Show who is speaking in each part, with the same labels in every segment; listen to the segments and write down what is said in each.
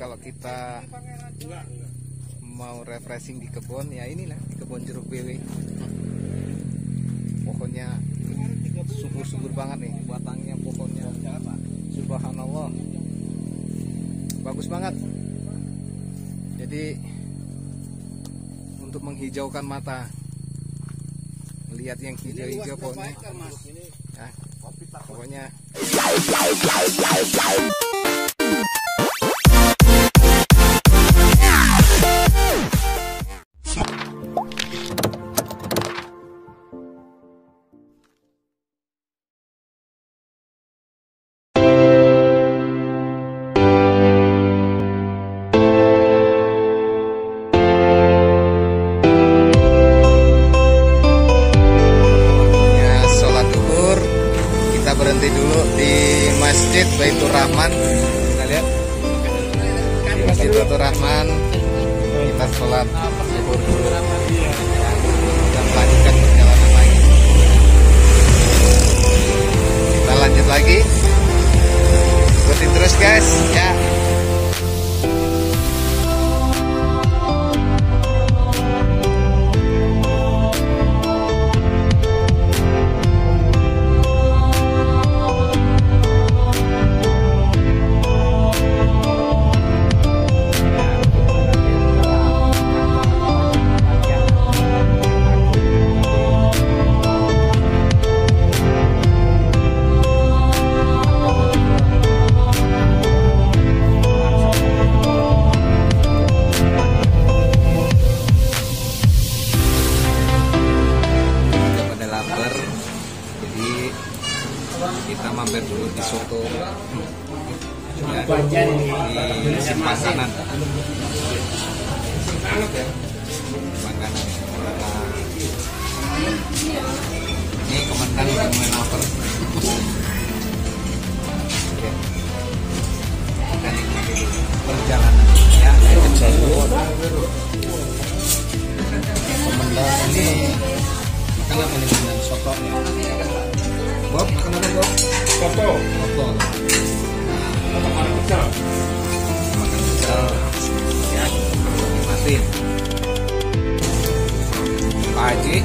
Speaker 1: kalau kita mau refreshing di kebun, ya inilah di kebun jeruk BW. Pohonnya subur-subur banget nih, batangnya pohonnya. Subhanallah, bagus banget. Jadi untuk menghijaukan mata, melihat yang hijau-hijau pohonnya. Nah, pokoknya berhenti dulu di Masjid Baitur Rahman. Kita lihat di Masjid Baitur Rahman, kita sholat zuhur dulu dan melanjutkan perjalanan lagi. Kita lanjut lagi, ikutin terus guys ya. Kita mampir dulu di soto ya, di Simpasanan makanan. Ini komandan udah mulai lapar. Kita nikmati perjalanan ya. Komandan ini kita nggak menikmati soto ya. Bob, kenapa Bob? Soto. Soto. Makan pecel. Makan pecel. Ya, nikmatin. Pak Haji.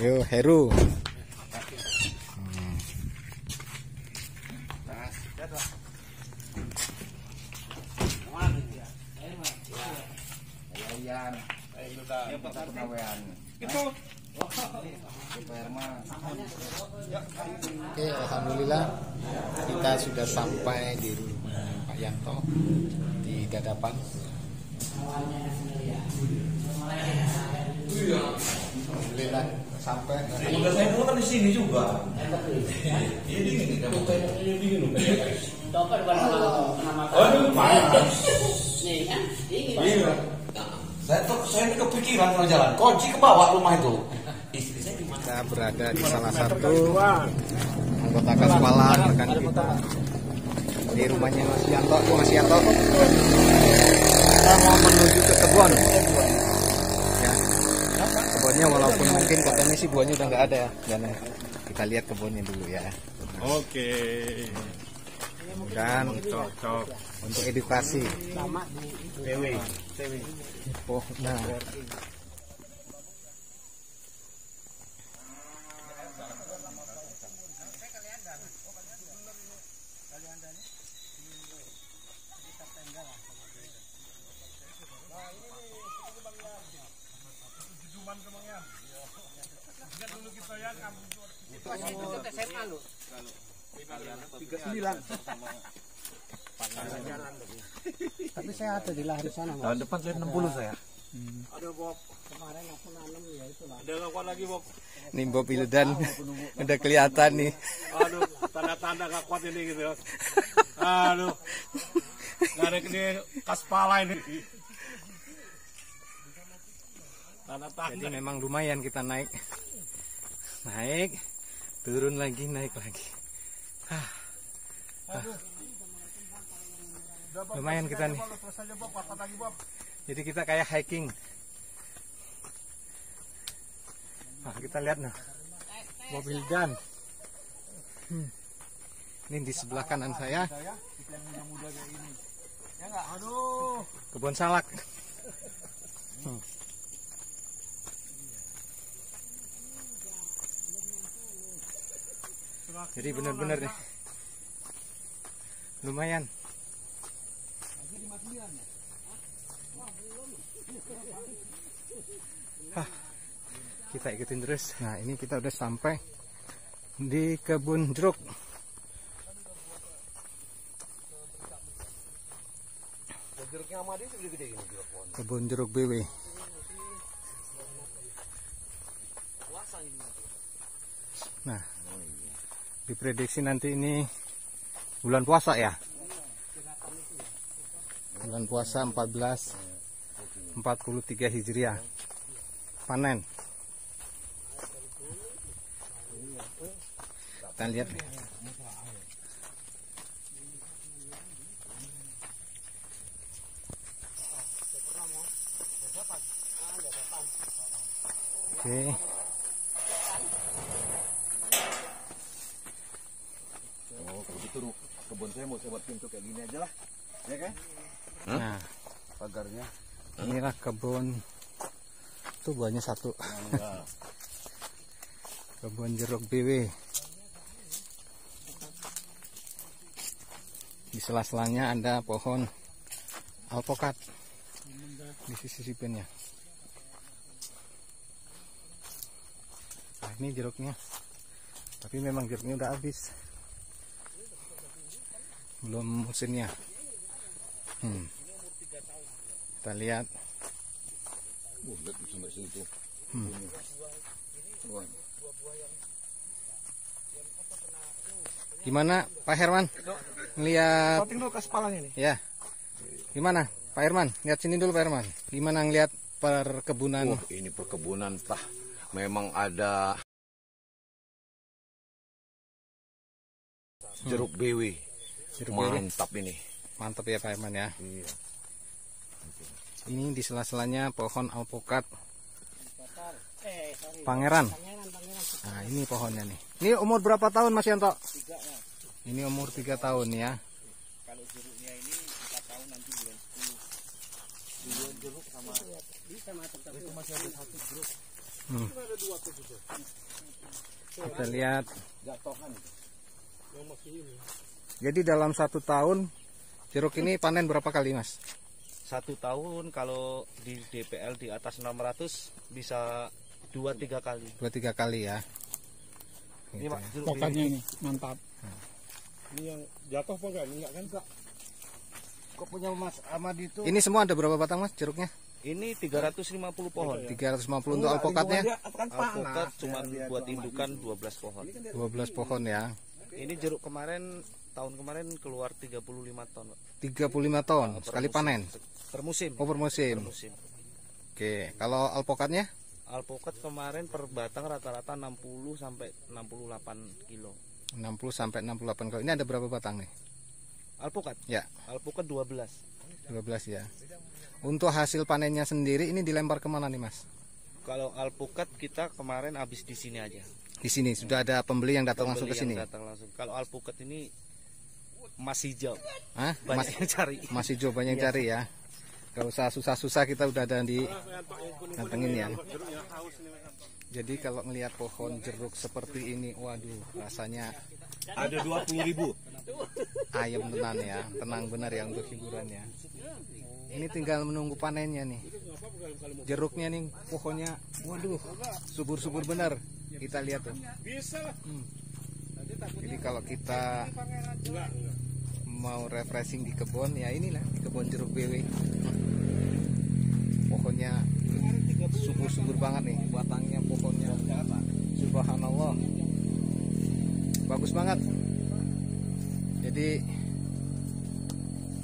Speaker 1: Yo, Heru. Oke, alhamdulillah kita sudah sampai di rumah Pak Yanto di Dadapan. Alhamdulillah sampai.
Speaker 2: Udah saya dulu kan di sini juga. Ini dingin nih, ini dingin. Oh, ini panas. Nih kan, dingin. Saya ini kepikiran kalau jalan. Kunci ke bawah rumah itu.
Speaker 1: Kita berada di salah satu anggota Kaspalan rekan kita. Di rumahnya Mas Yanto. Mas Yanto, kita mau menuju ke kebun. Ya, kebunnya walaupun mungkin katanya sih buahnya udah nggak ada ya. Dan kita lihat kebunnya dulu ya.
Speaker 3: Oke.
Speaker 1: Dan
Speaker 3: Cocok
Speaker 1: untuk edukasi.
Speaker 3: sama di PW.
Speaker 1: Oh, nah.
Speaker 4: Tapi saya ada di lahir sana.
Speaker 2: Tahun depan saya 60 saya.
Speaker 4: Ada Bob. Kemarin aku nanam ya itulah.
Speaker 3: Ada kawan lagi Bob.
Speaker 1: Nih Bob Wildan udah kelihatan nih.
Speaker 3: Aduh, tanda-tanda gak kuat ini gitu. Aduh. Gak ada ini kas pala ini. Tanda-tanda.
Speaker 1: Jadi memang lumayan kita naik. Naik, turun lagi, naik lagi. Lumayan kita nih. Jadi kita kayak hiking. Nah, kita lihat nah. Bob Wildan. Ini di sebelah kanan saya. Kebun salak. Jadi benar-benar nih. Lumayan. Kita ikutin terus. Nah, ini kita udah sampai di kebun jeruk.
Speaker 2: Jeruknya sama dia gede-gede gini.
Speaker 1: Kebun jeruk BW. Nah, diprediksi nanti ini bulan puasa ya. Bulan puasa 1443 Hijriah. Panen. Kita lihat nih. Oke.
Speaker 2: Oh, kalau gitu kebun saya mau saya buat pintu kayak gini aja lah. Ya kan?
Speaker 1: Nah,
Speaker 2: Pagarnya.
Speaker 1: inilah kebun. Tuh buahnya satu. Kebun jeruk BW. Di sela-selanya ada pohon alpokat di sisi sipinnya. Nah, ini jeruknya. Tapi memang jeruknya udah habis. Belum musimnya. Kita lihat.
Speaker 2: Lihat sampai situ.
Speaker 1: Gimana Pak Herman? Ngelihat
Speaker 2: Kas palanya nih.
Speaker 1: ya. Gimana Pak Herman? Lihat sini dulu Pak Herman. Gimana ngelihat perkebunan?
Speaker 2: Ini perkebunan tah. Memang ada jeruk BW.
Speaker 1: Jeruk BW.
Speaker 2: Mantap ini.
Speaker 1: Mantap ya Pak Herman ya.
Speaker 2: Iya.
Speaker 1: Ini di sela-selanya pohon alpokat Pangeran. Nah, ini pohonnya nih. Ini umur berapa tahun Mas Yanto?
Speaker 4: 3 ya.
Speaker 1: Ini umur 3 tahun ya.
Speaker 4: Kalau jeruknya ini 4 tahun nanti bulan 10. Bulan jeruk sama bisa macam tapi itu masih ada satu jeruk.
Speaker 3: Ada dua tuh juga.
Speaker 1: Kita lihat.
Speaker 2: Jatuhan.
Speaker 3: Yang masih ini.
Speaker 1: Jadi dalam 1 tahun jeruk ini panen berapa kali Mas?
Speaker 5: 1 tahun kalau di DPL di atas 600 bisa 2-3 kali.
Speaker 1: 2-3 kali ya.
Speaker 5: Ini
Speaker 1: Gitu
Speaker 5: Pak,
Speaker 1: ya.
Speaker 5: jeruk
Speaker 4: Pokoknya ini mantap.
Speaker 3: Ini yang jatuh apa enggak? Enggak kan? Enggak.
Speaker 4: Kok punya Mas Ahmad itu?
Speaker 1: Ini semua ada berapa batang Mas jeruknya?
Speaker 5: ini 350 pohon.
Speaker 1: 350 untuk alpokatnya.
Speaker 5: Alpukat cuma buat indukan 12 pohon.
Speaker 1: 12 pohon ya.
Speaker 5: Ini jeruk tahun kemarin keluar 35 ton.
Speaker 1: 35 ton sekali panen.
Speaker 5: Per musim.
Speaker 1: Oh, per musim.
Speaker 5: Per musim.
Speaker 1: Oke, kalau alpokatnya?
Speaker 5: Alpukat kemarin per batang rata-rata 60 sampai 68 kilo.
Speaker 1: 60 sampai 68 kilo. Ini ada berapa batang nih?
Speaker 5: Alpukat?
Speaker 1: Ya,
Speaker 5: Alpukat 12.
Speaker 1: 12 ya. Untuk hasil panennya sendiri ini dilempar kemana nih Mas?
Speaker 5: Kalau alpukat kita kemarin habis di sini aja.
Speaker 1: Di sini sudah ada pembeli yang datang langsung ke
Speaker 5: Pembeli
Speaker 1: sini.
Speaker 5: yang datang langsung. Kalau alpukat ini masih hijau.
Speaker 1: Hah?
Speaker 5: Banyak yang cari.
Speaker 1: Masih jauh banyak yang cari ya. Gak usah susah-susah, kita udah ada di datengin ya. Jadi kalau ngelihat pohon jeruk seperti ini, waduh, rasanya
Speaker 2: Ada 20.000.
Speaker 1: ayam tenan ya, tenang benar ya untuk hiburan ya. Ini tinggal menunggu panennya nih. Jeruknya nih pohonnya, waduh, subur-subur bener. Kita lihat tuh. Jadi kalau kita mau refreshing di kebun, ya inilah di kebun jeruk BW. Pohonnya subur-subur banget nih, batangnya pohonnya. Subhanallah, bagus banget. Jadi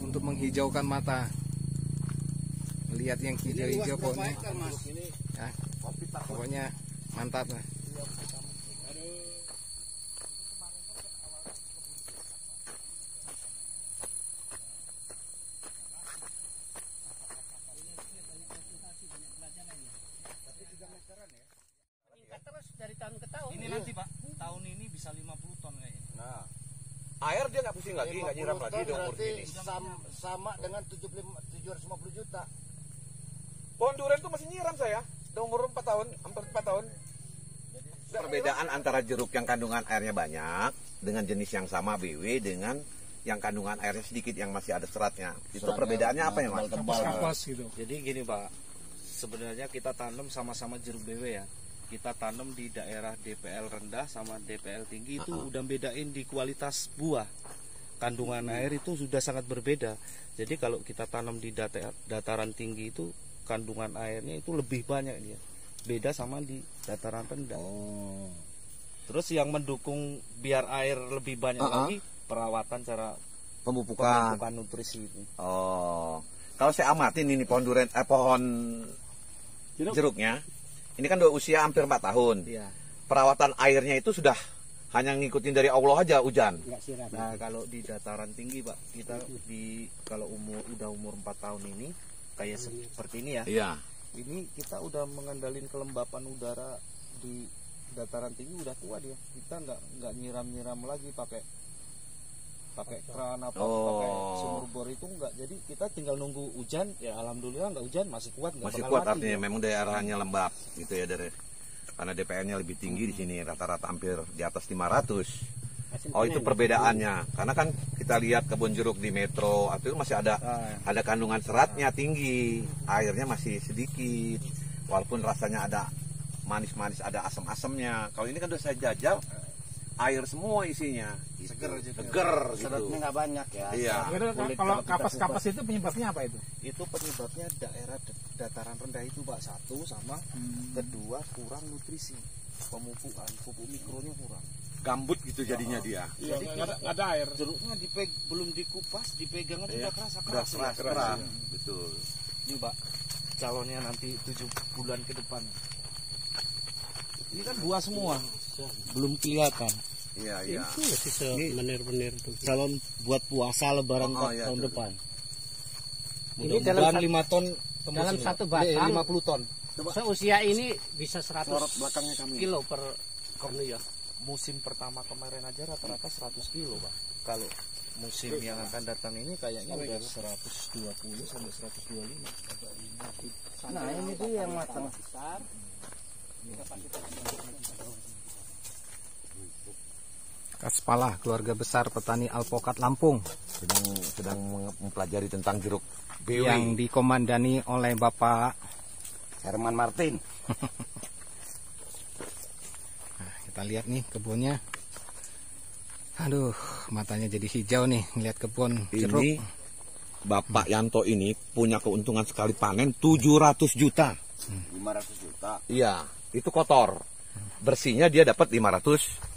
Speaker 1: untuk menghijaukan mata, melihat yang hijau-hijau pohonnya, ya, pokoknya mantap lah.
Speaker 4: Terus dari tahun ke tahun.
Speaker 5: Ini nanti Pak, tahun ini bisa 50 ton kayaknya.
Speaker 2: Nah, air dia nggak pusing lagi, nggak nyiram lagi di umur
Speaker 6: berarti
Speaker 2: ini.
Speaker 6: sama dengan 750 juta.
Speaker 2: Pohon durian itu masih nyiram saya. Udah umur 4 tahun, hampir 4 tahun. Perbedaan antara jeruk yang kandungan airnya banyak dengan jenis yang sama BW dengan yang kandungan airnya sedikit yang masih ada seratnya. Itu perbedaannya apa ya, Mas?
Speaker 3: Kapas gitu.
Speaker 5: Jadi gini Pak, sebenarnya kita tanam sama-sama jeruk BW ya. Kita tanam di daerah DPL rendah sama DPL tinggi itu udah bedain di kualitas buah. Kandungan air itu sudah sangat berbeda. Jadi kalau kita tanam di dataran tinggi itu kandungan airnya itu lebih banyak dia. Beda sama di dataran rendah. Terus yang mendukung biar air lebih banyak lagi perawatan cara
Speaker 2: Pemupukan
Speaker 5: nutrisi itu.
Speaker 2: Oh, kalau saya amatin ini pohon durian, pohon jeruknya, ini kan udah usia hampir 4 tahun.
Speaker 5: Iya.
Speaker 2: Perawatan airnya itu sudah hanya ngikutin dari Allah aja hujan.
Speaker 5: Nah kalau di dataran tinggi Pak, kita kalau udah umur 4 tahun ini kayak seperti ini ya.
Speaker 2: Iya.
Speaker 5: Ini kita udah mengandalin kelembapan udara di dataran tinggi udah kuat ya. Kita nggak nyiram lagi pakai keran apa pakai sumur bor itu enggak. Jadi kita tinggal nunggu hujan, ya alhamdulillah nggak hujan masih kuat,
Speaker 2: Masih kuat artinya memang daerahnya lembab gitu ya, dari karena DPL-nya lebih tinggi di sini, rata-rata hampir di atas 500. Oh, itu perbedaannya. Karena kan kita lihat kebun jeruk di metro itu masih ada kandungan seratnya tinggi, airnya masih sedikit. Walaupun rasanya ada manis-manis, ada asam-asamnya. Kalau ini kan udah saya jajal, air semua isinya. Seger gitu.
Speaker 6: Seratnya nggak banyak ya.
Speaker 2: Iya.
Speaker 3: Kalau kapas-kapas itu penyebabnya apa itu?
Speaker 5: Itu penyebabnya daerah dataran rendah itu Pak, satu sama kedua kurang nutrisi, pemupukan, pupuk mikronya kurang.
Speaker 2: Gambut gitu jadinya dia.
Speaker 3: Jadi nggak ada air.
Speaker 5: Jeruknya belum dikupas, dipegang aja udah keras.
Speaker 2: Keras. Betul.
Speaker 5: Ini Pak, calonnya nanti 7 bulan ke depan. Ini kan buah semua, belum kelihatan.
Speaker 2: Iya.
Speaker 4: Ini menir-menir tuh.
Speaker 5: Calon buat puasa lebaran
Speaker 2: iya,
Speaker 5: tahun
Speaker 2: tuh.
Speaker 5: depan.
Speaker 4: Ini
Speaker 5: Mudah-mudahan 5 ton
Speaker 4: dalam
Speaker 5: ini.
Speaker 4: satu batang
Speaker 5: 50 ton.
Speaker 4: seusia ini bisa 100
Speaker 6: belakangnya kami.
Speaker 4: kilo per kornu ya.
Speaker 5: Musim pertama kemarin aja rata-rata 100 kilo Pak. Kalau musim yang akan datang ini kayaknya udah 120 sampai 125.
Speaker 6: Nah, ini tuh yang matang.
Speaker 1: Kaspala, keluarga besar petani alpokat Lampung,
Speaker 2: sedang mempelajari tentang jeruk BW
Speaker 1: yang dikomandani oleh Bapak
Speaker 6: Herman Martin.
Speaker 1: Nah, kita lihat nih kebunnya. Aduh, matanya jadi hijau nih ngeliat kebun jeruk.
Speaker 2: ini. Bapak Yanto ini punya keuntungan sekali panen 700 juta.
Speaker 6: 500 juta.
Speaker 2: Iya, itu kotor. Bersihnya dia dapat 500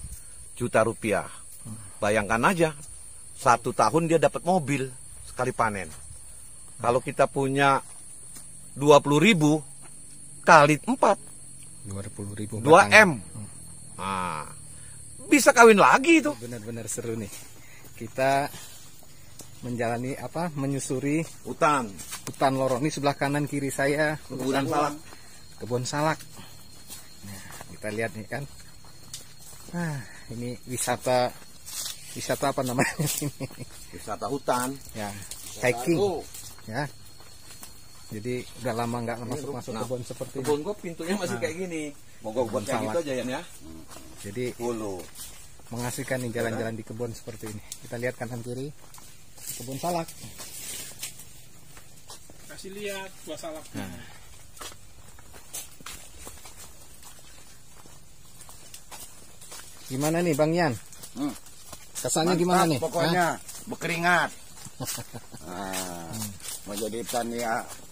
Speaker 2: juta rupiah. Bayangkan aja, 1 tahun dia dapat mobil sekali panen. Kalau kita punya 20.000 kali 4,
Speaker 1: 20.000
Speaker 2: 2M. Nah, bisa kawin lagi itu.
Speaker 1: Benar-benar seru nih. Kita menjalani menyusuri
Speaker 2: Hutan.
Speaker 1: hutan lorong. Ini sebelah kanan kiri saya
Speaker 2: Kebunan salak.
Speaker 1: kebun salak. Nah, kita lihat nih kan. Nah, ini wisata apa namanya ini?
Speaker 2: Wisata hutan.
Speaker 1: Ya, hiking. Ya. Jadi udah lama nggak masuk kebun seperti ini.
Speaker 2: Kebun gua pintunya masih kayak gini. Mogok buat kayak gitu aja ya.
Speaker 1: Jadi mengasihkan nih jalan-jalan di kebun seperti ini. Kita lihat kanan kiri kebun salak.
Speaker 3: Kasih lihat gua salah.
Speaker 1: Gimana nih Bang Yan? Kesannya
Speaker 6: Mantap,
Speaker 1: gimana nih?
Speaker 6: Pokoknya berkeringat. Nah, mau jadi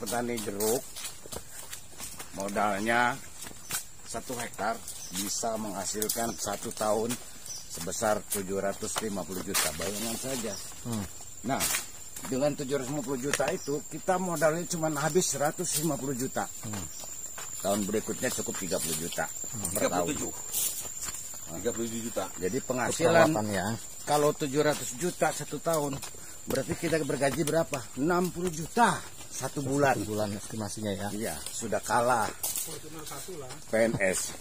Speaker 6: petani jeruk, modalnya 1 hektar bisa menghasilkan 1 tahun sebesar 750 juta. Bayangkan saja. Nah, dengan 750 juta itu kita modalnya cuma habis 150 juta. Tahun berikutnya cukup 30 juta per tahun.
Speaker 2: 37 juta.
Speaker 6: Jadi penghasilan
Speaker 1: Peralatan ya.
Speaker 6: kalau 700 juta 1 tahun, berarti kita bergaji berapa? 60 juta 1 bulan.
Speaker 1: 1 bulan estimasinya ya.
Speaker 6: Iya, sudah kalah PNS.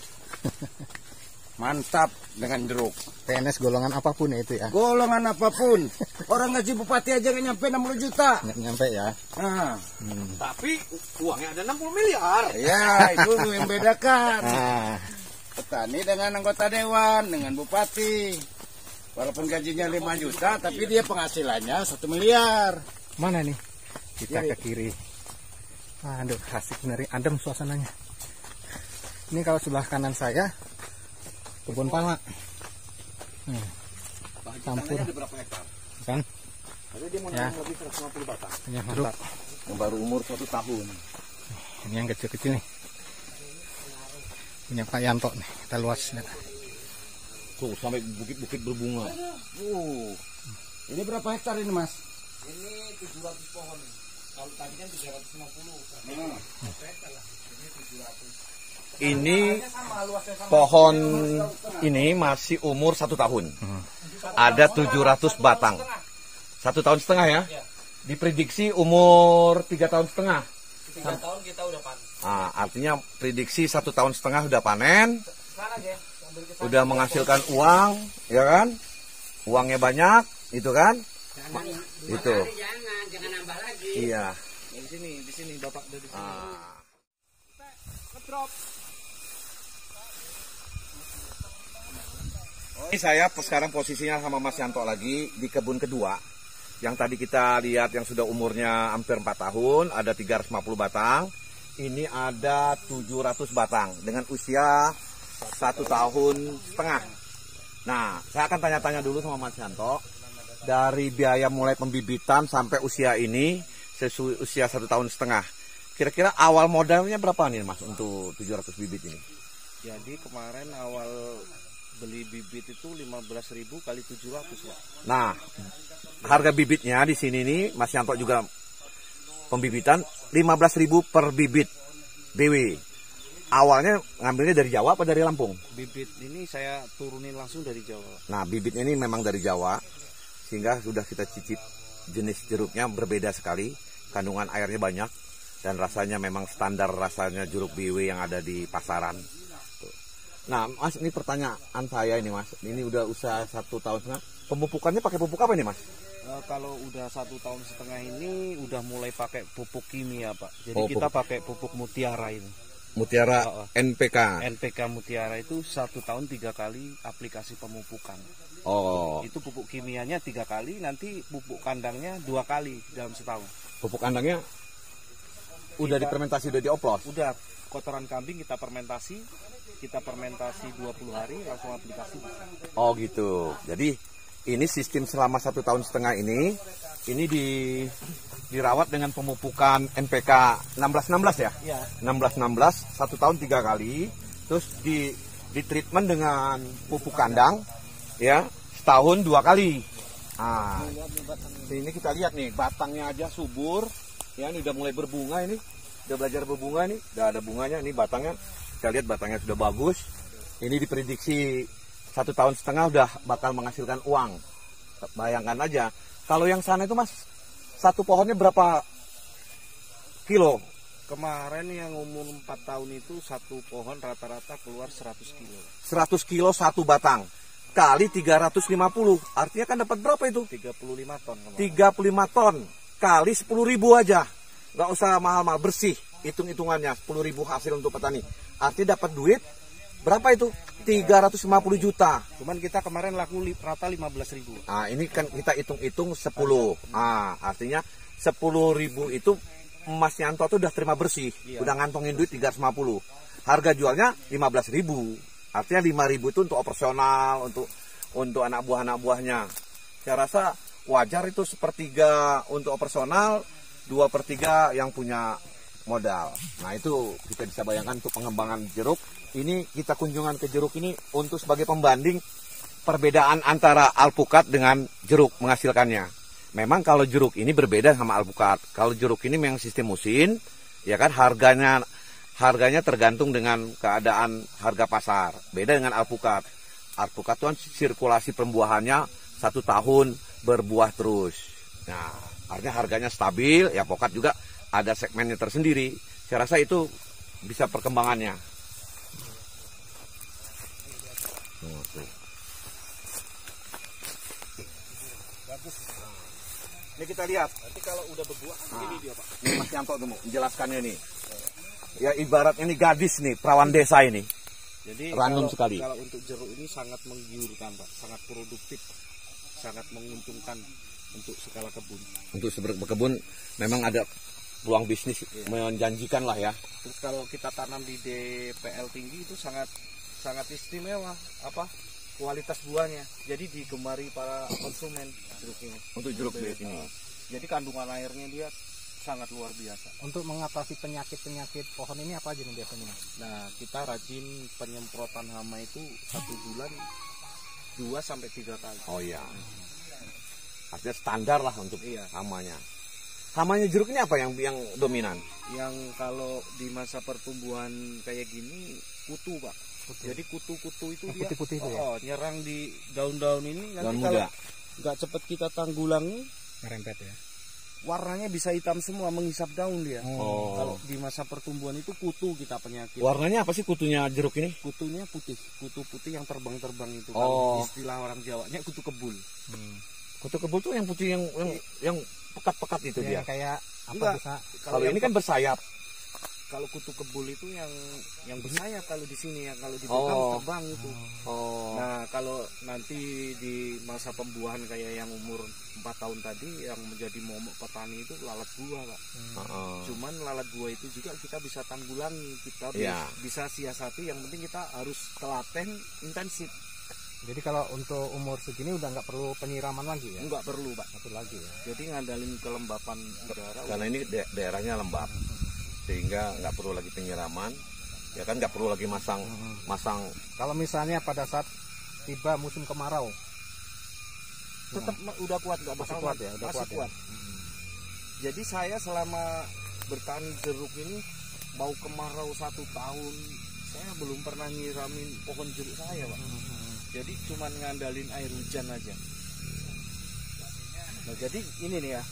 Speaker 6: Mantap dengan jeruk.
Speaker 1: PNS golongan apapun ya itu ya.
Speaker 6: Golongan apapun. Orang gaji bupati aja nggak nyampe 60 juta.
Speaker 1: Nggak nyampe ya.
Speaker 6: Nah,
Speaker 2: Tapi uangnya ada 60 miliar.
Speaker 6: ya itu yang bedakan.
Speaker 1: Nah,
Speaker 6: Petani dengan anggota dewan, dengan bupati. Walaupun gajinya 5 juta, tapi dia penghasilannya 1 miliar.
Speaker 1: mana nih? Kita
Speaker 6: Kiri.
Speaker 1: ke kiri. Aduh, asik bener, adem suasananya. Ini kalau sebelah kanan saya kebun pala. Campur
Speaker 2: Ada berapa hektar?
Speaker 1: kan?
Speaker 2: Ada dia mau
Speaker 1: Ya.
Speaker 2: nanam lebih 150 batang.
Speaker 1: Ini jeruk.
Speaker 2: Yang baru umur 1 tahun.
Speaker 1: Ini yang kecil-kecil nih. Punya Pak Yanto nih, kita luas.
Speaker 2: Tuh sampai bukit-bukit berbunga.
Speaker 6: Ini berapa hektar ini, Mas?
Speaker 5: Ini 700 pohon. Kalau tadi kan 350.
Speaker 2: Ini pohon ini masih umur 1 tahun. Ada 700 batang. 1 tahun setengah ya. Diprediksi umur 3 tahun setengah.
Speaker 5: 3 tahun kita udah panen.
Speaker 2: Nah, artinya prediksi 1 tahun setengah udah panen,
Speaker 5: Sekarang ya, sambil ke
Speaker 2: udah menghasilkan uang, ya kan? Uangnya banyak, itu kan? Itu.
Speaker 4: Jangan nambah lagi.
Speaker 2: Iya.
Speaker 5: di sini Bapak dari sini.
Speaker 2: Ah. Ini saya sekarang posisinya sama Mas Yanto lagi di kebun kedua. Yang tadi kita lihat yang sudah umurnya hampir 4 tahun, ada 350 batang. Ini ada 700 batang dengan usia 1 tahun setengah. Nah, saya akan tanya-tanya dulu sama Mas Yanto. Dari biaya mulai pembibitan sampai usia ini, usia 1 tahun setengah. Kira-kira awal modalnya berapa nih Mas untuk 700 bibit ini?
Speaker 5: Jadi kemarin awal beli bibit itu 15.000 kali 700 Pak.
Speaker 2: Nah, harga bibitnya di sini nih Mas Yanto juga pembibitan 15.000 per bibit BW. Awalnya ngambilnya dari Jawa apa dari Lampung?
Speaker 5: Bibit ini saya turunin langsung dari Jawa.
Speaker 2: Nah, bibit ini memang dari Jawa, sehingga sudah kita cicip jenis jeruknya berbeda sekali, kandungan airnya banyak, dan rasanya memang standar rasanya jeruk BW yang ada di pasaran. Tuh. Nah, Mas, ini pertanyaan saya ini Mas, ini udah usaha 1 tahun setengah, pemupukannya pakai pupuk apa ini Mas?
Speaker 5: Kalau udah 1 tahun setengah ini udah mulai pakai pupuk kimia Pak. Jadi
Speaker 2: Oh,
Speaker 5: kita pakai pupuk Mutiara ini.
Speaker 2: Mutiara NPK.
Speaker 5: NPK Mutiara itu 1 tahun 3 kali aplikasi pemupukan.
Speaker 2: Oh,
Speaker 5: Itu pupuk kimianya 3 kali, nanti pupuk kandangnya 2 kali dalam setahun.
Speaker 2: pupuk kandangnya udah difermentasi, udah dioplos.
Speaker 5: Udah kotoran kambing kita fermentasi 20 hari langsung aplikasi.
Speaker 2: Oh gitu. Jadi ini sistem selama 1 tahun setengah ini dirawat dengan pemupukan NPK 16-16 ya?
Speaker 5: Iya.
Speaker 2: 16-16, 1 tahun 3 kali, terus di treatment dengan pupuk kandang, ya, setahun 2 kali. Nah, ini kita lihat nih, batangnya aja subur, ya, ini udah mulai berbunga ini, udah belajar berbunga nih, udah ada bunganya, ini batangnya, kita lihat batangnya sudah bagus. Ini diprediksi 1 tahun setengah udah bakal menghasilkan uang. Bayangkan aja, kalau yang sana itu Mas, satu pohonnya berapa kilo?
Speaker 5: Kemarin yang umur 4 tahun itu satu pohon rata-rata keluar 100 kilo.
Speaker 2: 100 kilo satu batang kali 350, artinya kan dapat berapa itu?
Speaker 5: 35 ton kemarin.
Speaker 2: 35 ton kali 10.000 aja, nggak usah mahal-mahal, bersih hitung-hitungannya 10.000 hasil untuk petani, artinya dapat duit berapa itu? 350 juta.
Speaker 5: Cuman kita kemarin laku rata 15.000.
Speaker 2: Nah, ini kan kita hitung-hitung 10. Nah, artinya 10.000 itu Mas Yanto tuh udah terima bersih,
Speaker 5: Iya.
Speaker 2: udah ngantongin duit 350. Harga jualnya 15.000. Artinya 5.000 itu untuk operasional, untuk anak buahnya. Saya rasa wajar itu 1/3 untuk operasional, 2/3 yang punya modal. Nah itu kita bisa bayangkan untuk pengembangan jeruk. Ini kita kunjungan ke jeruk ini untuk sebagai pembanding perbedaan antara alpukat dengan jeruk menghasilkannya. Memang kalau jeruk ini berbeda sama alpukat. Kalau jeruk ini memang sistem musim, ya kan harganya tergantung dengan keadaan harga pasar. Beda dengan alpukat. Alpukat itu kan sirkulasi pembuahannya 1 tahun berbuah terus. Nah, artinya harganya stabil, ya alpukat juga ada segmennya tersendiri. Saya rasa itu bisa perkembangannya. Ini kita lihat.
Speaker 5: Nanti kalau udah berbuah, ini dia Pak.
Speaker 2: Ini Mas Yanto tuh menjelaskannya nih. Ya ibaratnya ini gadis nih, perawan desa ini.
Speaker 5: Jadi
Speaker 2: Random
Speaker 5: kalau,
Speaker 2: sekali.
Speaker 5: kalau untuk jeruk ini sangat menggiurkan Pak, sangat produktif, sangat menguntungkan untuk segala kebun.
Speaker 2: Untuk berkebun memang ada peluang bisnis menjanjikan lah ya.
Speaker 5: Terus kalau kita tanam di DPL tinggi itu sangat istimewa kualitas buahnya. Jadi digemari para konsumen jeruk ini.
Speaker 2: Untuk jeruk bed ini.
Speaker 5: Jadi kandungan airnya dia sangat luar biasa.
Speaker 1: Untuk mengatasi penyakit pohon ini apa aja nih biasanya?
Speaker 5: Nah, kita rajin penyemprotan hama itu 1 bulan 2-3 kali.
Speaker 2: Oh iya. Artinya standar lah untuk
Speaker 5: Iya.
Speaker 2: hamanya. Hamanya jeruk ini apa yang dominan?
Speaker 5: Yang kalau di masa pertumbuhan kayak gini kutu Pak. Jadi kutu-kutu itu dia
Speaker 1: Putih-putih itu ya?
Speaker 5: nyerang di daun-daun ini.
Speaker 2: Daun
Speaker 5: Nanti
Speaker 2: muda.
Speaker 5: kalau nggak cepat kita tanggulangi,
Speaker 1: Ngerempet ya?
Speaker 5: warnanya bisa hitam semua, menghisap daun dia.
Speaker 2: Oh.
Speaker 5: Kalau di masa pertumbuhan itu kutu kita penyakit.
Speaker 2: Warnanya apa sih kutunya jeruk ini?
Speaker 5: Kutunya putih, kutu putih yang terbang-terbang itu.
Speaker 2: Oh.
Speaker 5: Kalau istilah orang Jawanya kutu kebul.
Speaker 2: Kutu kebul tuh yang putih yang pekat-pekat itu dia.
Speaker 1: Ya, kayak apa
Speaker 5: Enggak.
Speaker 1: bisa?
Speaker 2: Kalau ini kan bersayap.
Speaker 5: Kalau kutu kebul itu yang bersayap kalau di sini ya, kalau di belakang
Speaker 2: Oh.
Speaker 5: terbang itu.
Speaker 2: Oh.
Speaker 5: Nah, kalau nanti di masa pembuahan kayak yang umur 4 tahun tadi yang menjadi momok petani itu lalat buah, Pak.
Speaker 2: Heeh.
Speaker 5: Cuman lalat buah itu juga kita bisa tanggulangi, kita
Speaker 2: Iya.
Speaker 5: bisa siasati, yang penting kita harus telaten intensif.
Speaker 1: Jadi kalau untuk umur segini udah nggak perlu penyiraman lagi ya?
Speaker 5: Enggak perlu, Pak.
Speaker 1: Satu lagi ya?
Speaker 5: Jadi ngandalin kelembapan udara.
Speaker 2: Karena ini daerahnya lembab, sehingga nggak perlu lagi penyiraman, ya kan nggak perlu lagi masang.
Speaker 1: Kalau misalnya pada saat tiba musim kemarau,
Speaker 5: tetap udah kuat, nggak
Speaker 1: masih
Speaker 5: bakal
Speaker 1: kuat ya? Udah
Speaker 5: masih
Speaker 1: kuat,
Speaker 5: kuat. Jadi saya selama bertani jeruk ini mau kemarau 1 tahun, saya belum pernah nyiramin pohon jeruk saya, Pak. Jadi cuman ngandalin air hujan aja. Nah, jadi ini nih ya.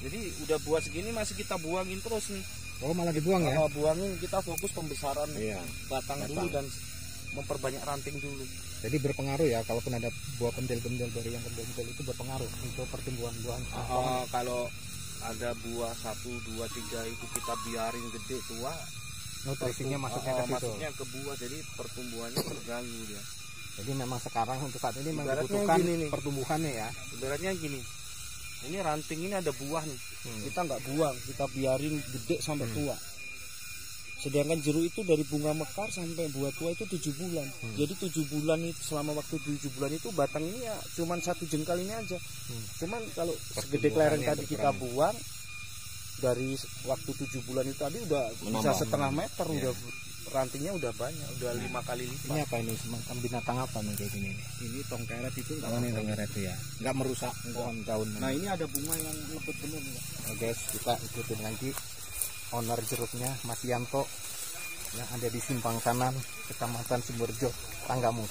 Speaker 5: Jadi udah buat segini masih kita buangin terus nih.
Speaker 1: Oh malah dibuang ya?
Speaker 5: Buangin, kita fokus pembesaran
Speaker 2: Iya.
Speaker 5: batang dulu dan memperbanyak ranting dulu.
Speaker 1: Jadi berpengaruh ya, kalaupun ada buah pentil-pentil dari yang pentil-pentil itu berpengaruh untuk pertumbuhan buah.
Speaker 5: Kalau ada buah 1, 2, 3 itu kita biarin gede tua,
Speaker 1: Nutrisinya masuknya ke situ.
Speaker 5: masuknya ke buah, jadi pertumbuhannya terganggu dia.
Speaker 1: Jadi memang sekarang untuk saat ini memang
Speaker 5: Ibaratnya
Speaker 1: dibutuhkan
Speaker 5: gini nih.
Speaker 1: pertumbuhannya ya.
Speaker 5: Ibaratnya gini, ini ranting ini ada buah nih, kita nggak buang, kita biarin gede sampai tua. Sedangkan jeruk itu dari bunga mekar sampai buah tua itu 7 bulan. Jadi 7 bulan itu, selama waktu 7 bulan itu batang ini ya cuman 1 jengkal ini aja. Cuman kalau segede kelereng tadi kita buang, dari waktu 7 bulan itu tadi udah bisa setengah meter, udah rantingnya udah banyak, udah 5 kali lipat.
Speaker 1: Ini apa ini? Semacam binatang apa nih kayak gini?
Speaker 5: Ini tongkeret itu nggak
Speaker 1: Oh ini
Speaker 5: apa-apa.
Speaker 1: tongkeret itu ya? Nggak merusak pohon daun.
Speaker 5: Nah ini ada bunga yang lebat bener nih, Pak.
Speaker 1: Nah, guys, kita ikutin lagi owner jeruknya Mas Yanto yang ada di Simpang Kanan, Kecamatan Sumberjo, Tanggamus.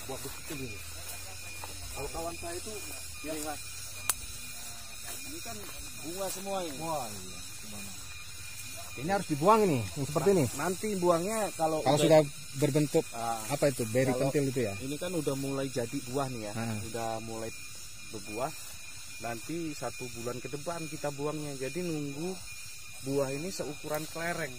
Speaker 5: Buah begitu dulu. Kalau kawan saya itu yang Mas, ini kan bunga semua ini.
Speaker 1: Wah iya. Ini harus dibuang ini, yang seperti ini.
Speaker 5: Nanti buangnya kalau
Speaker 1: Sudah berbentuk
Speaker 5: Ah,
Speaker 1: apa itu? Beri
Speaker 5: Kalau-
Speaker 1: pentil itu ya?
Speaker 5: ini kan udah mulai jadi buah nih ya,
Speaker 1: Ah.
Speaker 5: udah mulai berbuah. Nanti 1 bulan ke depan kita buangnya. Jadi nunggu buah ini seukuran kelereng,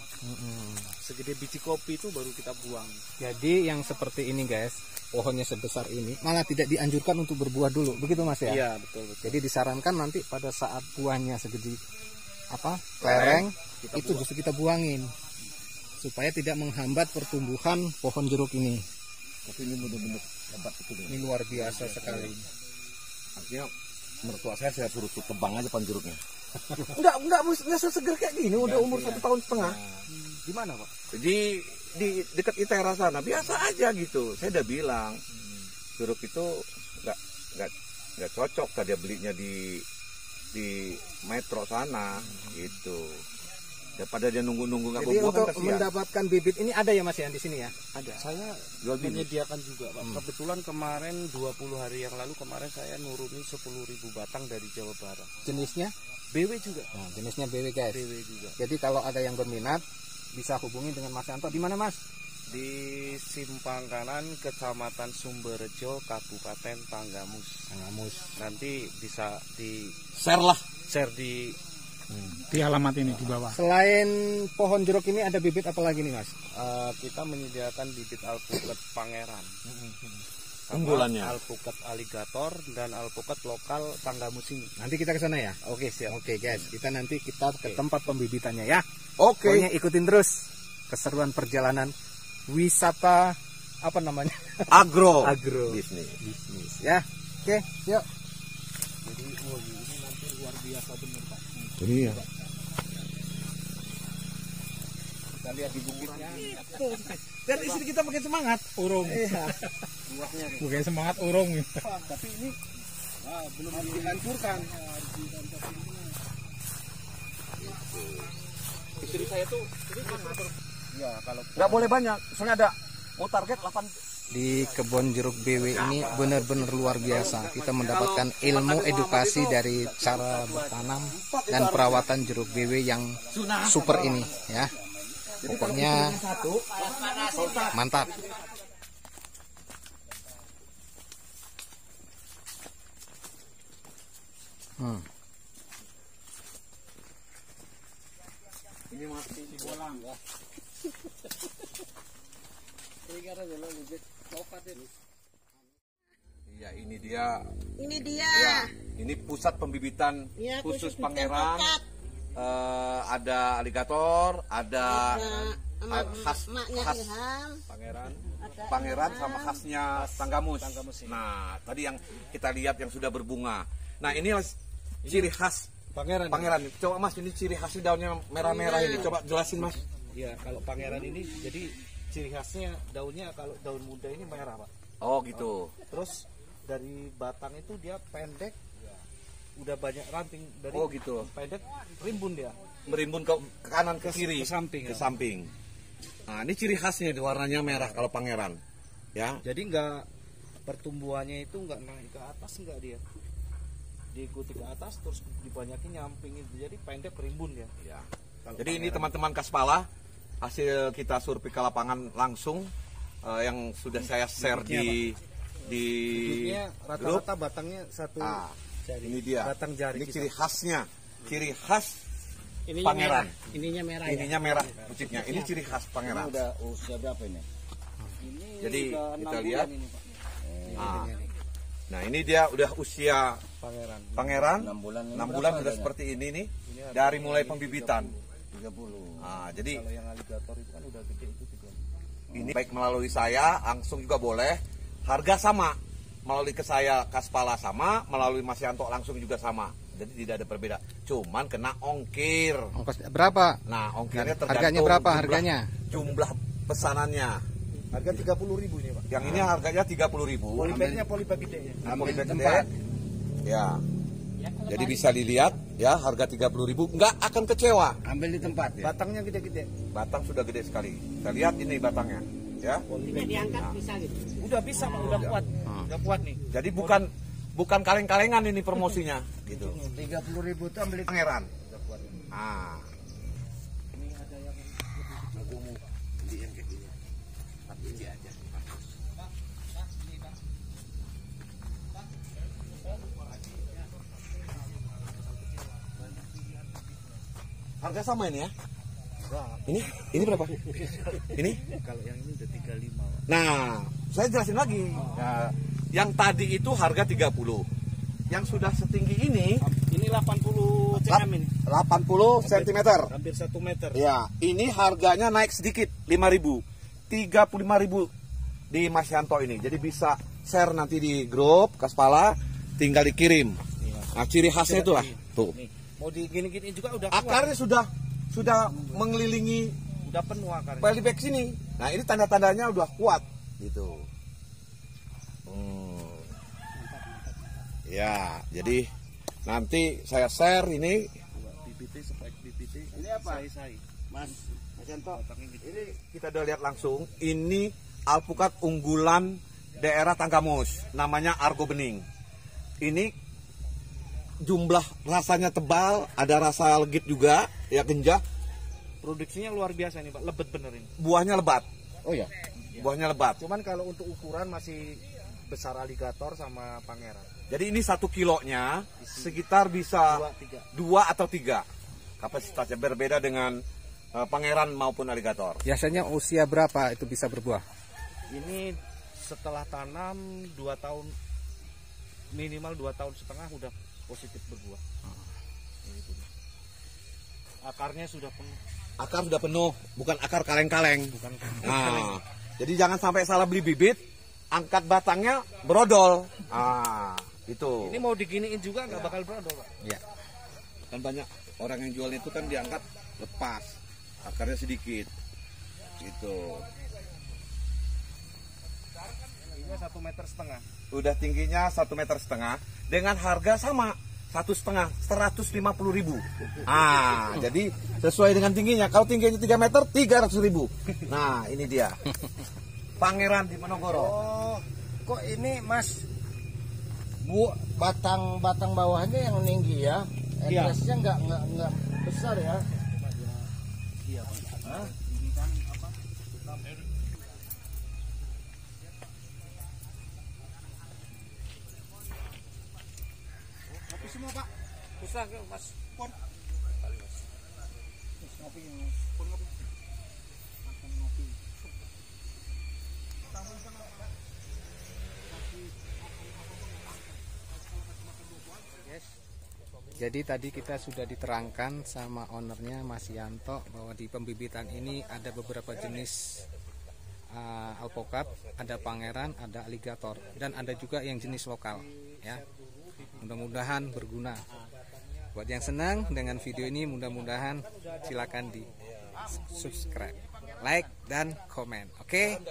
Speaker 5: segede biji kopi itu baru kita buang.
Speaker 1: Jadi yang seperti ini guys, pohonnya sebesar ini malah tidak dianjurkan untuk berbuah dulu, begitu Mas ya?
Speaker 5: Iya betul betul.
Speaker 1: Jadi disarankan nanti pada saat buahnya segede lereng itu justru kita buangin supaya tidak menghambat pertumbuhan pohon jeruk ini.
Speaker 2: Tapi ini benar-benar hebat itu.
Speaker 1: Ini luar biasa sekali.
Speaker 2: Artinya mertua saya suruh tebang aja pohon jeruknya.
Speaker 1: Enggak seseger kayak gini, udah umur 1,5 tahun.
Speaker 5: Di mana, Pak?
Speaker 2: Di dekat ITERA sana biasa aja gitu. Saya udah bilang jeruk itu nggak cocok tadi belinya di metro sana gitu. Daripada dia nunggu nggak
Speaker 1: Jadi
Speaker 2: berbuah
Speaker 1: untuk
Speaker 2: kan kasihan.
Speaker 1: mendapatkan bibit ini ada ya Mas ya di sini ya?
Speaker 5: Ada. Saya
Speaker 2: Jual bibit.
Speaker 5: menyediakan juga, Pak. Kebetulan kemarin 20 hari yang lalu saya nuruni 10.000 batang dari Jawa Barat.
Speaker 1: Jenisnya?
Speaker 5: BW juga.
Speaker 1: Nah, jenisnya BW guys.
Speaker 5: BW juga.
Speaker 1: Jadi kalau ada yang berminat bisa hubungi dengan Mas Yanto. Di mana Mas?
Speaker 5: Di Simpang Kanan, Kecamatan Sumberjo, Kabupaten Tanggamus. Nanti bisa di share di
Speaker 3: alamat ini di bawah.
Speaker 1: Selain pohon jeruk ini ada bibit apa lagi nih Mas?
Speaker 5: Kita menyediakan bibit alpukat Pangeran. Sama
Speaker 2: Unggulannya.
Speaker 5: alpukat aligator dan alpukat lokal Tanggamus ini.
Speaker 1: Nanti kita ke sana ya.
Speaker 5: Oke, siap.
Speaker 1: Oke guys, kita nanti ke tempat pembibitannya ya.
Speaker 2: Oke.
Speaker 1: Pokoknya ikutin terus keseruan perjalanan wisata apa namanya?
Speaker 2: Agro
Speaker 1: Bisnis ya. Oke, yuk. Jadi ini nanti luar biasa bener Pak.
Speaker 2: Ini ya.
Speaker 1: Kita lihat di bukitnya. Dan istri kita makin semangat.
Speaker 3: Urung.
Speaker 1: Iya.
Speaker 3: Bukan semangat urung.
Speaker 1: Tapi ini belum dihancurkan. Istri saya tuh
Speaker 5: Ya, kalau
Speaker 2: Nggak boleh banyak. Soalnya ada target 8.
Speaker 1: di kebun jeruk BW ini benar-benar luar biasa. Kita mendapatkan ilmu edukasi dari cara bertanam dan perawatan jeruk BW yang super ini ya. Pokoknya mantap.
Speaker 2: Ini masih dibolang ya. Iya, ini dia.
Speaker 7: Ini dia.
Speaker 2: Ya, ini pusat pembibitan
Speaker 7: Ya,
Speaker 2: khusus
Speaker 7: khusus
Speaker 2: Pangeran.
Speaker 7: alpukat.
Speaker 2: Ada aligator, ada khas
Speaker 7: Maknya Ilham.
Speaker 2: Pangeran sama khasnya Tanggamus. Nah, tadi yang kita lihat yang sudah berbunga. Nah, ini ciri khas Pangeran. Coba Mas, ini ciri khasnya daunnya merah-merah ini. Coba jelasin Mas.
Speaker 5: ya kalau Pangeran ini jadi ciri khasnya daunnya kalau daun muda ini merah, Pak.
Speaker 2: Oh, gitu.
Speaker 5: Terus dari batang itu dia pendek, udah banyak ranting dari
Speaker 2: Oh, gitu.
Speaker 5: pendek rimbun dia.
Speaker 2: Merimbun ke kanan ke kiri.
Speaker 5: Ke samping,
Speaker 2: Ke
Speaker 5: ya.
Speaker 2: samping. Nah, ini ciri khasnya warnanya merah kalau Pangeran. Ya.
Speaker 5: Jadi enggak pertumbuhannya itu enggak naik ke atas, enggak dia. Diikuti ke atas terus dibanyakin nyamping itu. Jadi pendek rimbun ya.
Speaker 2: Ya. Jadi ini teman-teman Kaspala, hasil kita survei ke lapangan langsung yang sudah saya share di
Speaker 5: Bibitnya
Speaker 2: grup.
Speaker 5: rata-rata batangnya satu
Speaker 2: Ah,
Speaker 5: jari.
Speaker 2: ini dia.
Speaker 5: Batang jari
Speaker 2: Ini
Speaker 5: kita.
Speaker 2: ciri khasnya, ciri khas
Speaker 7: Ininya
Speaker 2: Pangeran.
Speaker 7: merah. Ininya merah ya.
Speaker 2: Ininya merah puciknya. Ini ciri khas Pangeran.
Speaker 6: Udah usia berapa ini?
Speaker 2: Jadi
Speaker 5: udah
Speaker 2: kita
Speaker 5: 6
Speaker 2: lihat.
Speaker 5: bulan ini, Pak.
Speaker 2: Nah, ini dia udah usia
Speaker 5: Pangeran.
Speaker 2: Pangeran.
Speaker 6: 6 bulan.
Speaker 2: 6 bulan sudah seperti ini nih. Dari mulai pembibitan.
Speaker 6: 30.
Speaker 2: Nah, jadi
Speaker 5: Kalau yang aligator itu kan udah gede itu 30.
Speaker 2: ini baik melalui saya langsung juga boleh. Harga sama. Melalui ke saya Kaspala sama, melalui Mas Yanto langsung juga sama. Jadi tidak ada perbedaan. Cuman kena ongkir.
Speaker 1: Ongkos berapa?
Speaker 2: Nah, ongkirnya tergantung
Speaker 1: Harganya berapa
Speaker 2: jumlah-
Speaker 1: harganya?
Speaker 2: Jumlah pesanannya.
Speaker 5: Harga 30.000 ini, Pak.
Speaker 2: Yang ini harganya 30.000.
Speaker 5: Polybagnya polybag gedenya.
Speaker 2: Polybag gede. Ya. Jadi bisa dilihat ya, harga 30.000 nggak akan kecewa.
Speaker 6: Ambil di tempat ya.
Speaker 5: Batangnya gede-gede.
Speaker 2: Batang sudah gede sekali. Kita lihat ini batangnya, ya.
Speaker 7: Ini diangkat bisa gitu.
Speaker 5: Udah bisa, Pak, udah kuat. Udah kuat nih.
Speaker 2: Jadi bukan kaleng-kalengan ini promosinya, gitu.
Speaker 6: 30.000 itu ambil di
Speaker 2: Pangeran. Ah. Harga sama ini ya? Ini berapa? Ini?
Speaker 5: Kalau yang ini udah 35, Pak.
Speaker 2: Nah, saya jelasin lagi. Nah, yang tadi itu harga 30. Yang sudah setinggi ini
Speaker 5: Ini 80 cm ini.
Speaker 2: 80 cm.
Speaker 5: Hampir 1 meter.
Speaker 2: Ya, ini harganya naik sedikit, 5.000. 35.000 di Mas Yanto ini. Jadi bisa share nanti di grup Kaspala, tinggal dikirim. Nah, ciri khasnya itu lah. Tuh.
Speaker 5: Nih, mau digini-gini juga udah
Speaker 2: Akarnya sudah mengelilingi
Speaker 5: udah penuh akarnya.
Speaker 2: polybag sini. Nah, ini tanda-tandanya udah kuat gitu. Ya, jadi nanti saya share ini.
Speaker 5: Bibit spike bibit.
Speaker 6: Ini apa?
Speaker 5: Sai.
Speaker 6: Mas Yanto,
Speaker 2: Ini kita udah lihat langsung. Ini alpukat unggulan daerah Tanggamus, namanya Argo Bening. Ini jumlah rasanya tebal, ada rasa legit juga, ya genjah.
Speaker 5: Produksinya luar biasa nih, Pak. Lebet bener ini.
Speaker 2: Buahnya lebat.
Speaker 6: oh ya,
Speaker 2: Buahnya lebat.
Speaker 5: Cuman kalau untuk ukuran masih besar aligator sama pangeran.
Speaker 2: Jadi ini 1 kilonya sekitar bisa 2 atau 3. Kapasitasnya berbeda dengan pangeran maupun aligator.
Speaker 1: Biasanya usia berapa itu bisa berbuah?
Speaker 5: Ini setelah tanam 2 tahun, minimal 2 tahun setengah udah positif berbuah. Akarnya sudah penuh.
Speaker 2: Akar sudah penuh, bukan akar kaleng-kaleng.
Speaker 5: Bukan
Speaker 2: Nah, jadi jangan sampai salah beli bibit, angkat batangnya berodol. Itu.
Speaker 5: ini mau diginiin juga nggak bakal berodol, Pak.
Speaker 2: Ya. Kan banyak orang yang jual itu kan diangkat lepas, akarnya sedikit. Gitu.
Speaker 5: Ini 1,5 meter.
Speaker 2: Udah tingginya 1,5 meter dengan harga sama 1,5, 150.000. Jadi sesuai dengan tingginya. Kalau tingginya 3 meter, 300.000. Nah, ini dia. Pangeran di Monogoro.
Speaker 6: oh kok ini Mas batang bawahnya yang tinggi ya, entrasnya nggak besar ya.
Speaker 5: Kopi semua, Pak. Susah ke Mas. Pon.
Speaker 1: Jadi tadi kita sudah diterangkan sama ownernya Mas Yanto bahwa di pembibitan ini ada beberapa jenis alpukat, ada pangeran, ada aligator, dan ada juga yang jenis lokal ya. Mudah-mudahan berguna. Buat yang senang dengan video ini, mudah-mudahan silakan di subscribe, like, dan komen. Oke?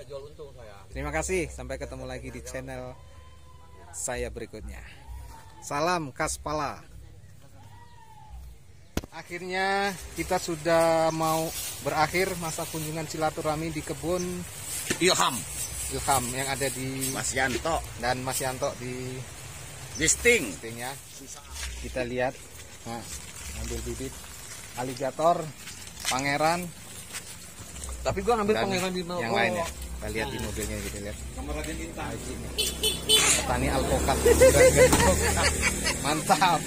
Speaker 1: Terima kasih. Sampai ketemu lagi di channel saya berikutnya. Salam Kaspala. Akhirnya kita sudah mau berakhir masa kunjungan silaturahmi di kebun
Speaker 6: Ilham
Speaker 1: yang ada di
Speaker 6: Mas Yanto
Speaker 1: dan Mas Yanto di
Speaker 6: listing.
Speaker 1: listingnya. Kita lihat, nah, ambil bibit aligator, pangeran,
Speaker 2: Tapi gua ngambil
Speaker 1: dan
Speaker 2: pangeran di
Speaker 1: yang lainnya. Kita lihat di mobilnya, kita lihat.
Speaker 2: Kamar Raden Intan.
Speaker 1: Petani alpukat. Mantap.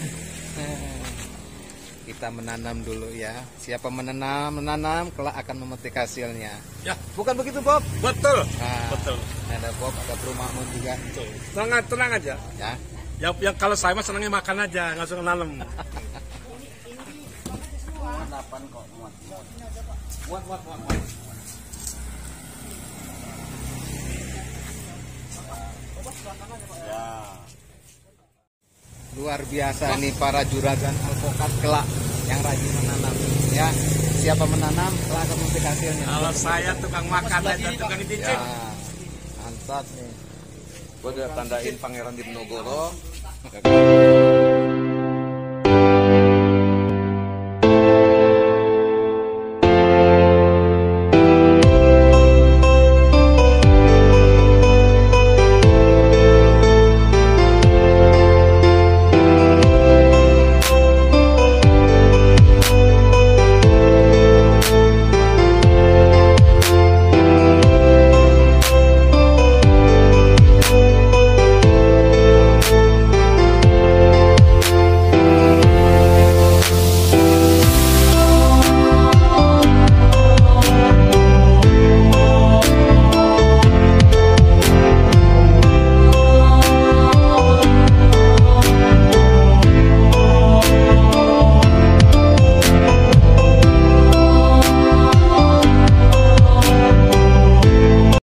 Speaker 1: Kita menanam dulu ya. Siapa menanam kelak akan memetik hasilnya.
Speaker 3: Ya,
Speaker 2: Bukan begitu, Bob?
Speaker 3: betul.
Speaker 1: Nah,
Speaker 3: Betul.
Speaker 1: ada Bob, ada Bro Mahmud juga.
Speaker 3: Tenang aja.
Speaker 1: Ya.
Speaker 3: Yang kalau saya mah senangnya makan aja, nggak suka nanam.
Speaker 1: Luar biasa nih para juragan alpukat kelak yang rajin menanam. Ya, siapa menanam kelak akan memetik hasilnya.
Speaker 3: Kalau saya tukang makan aja, tukang cicip.
Speaker 1: Ya, mantap nih.
Speaker 2: Gua udah tandain pangeran di Monogoro.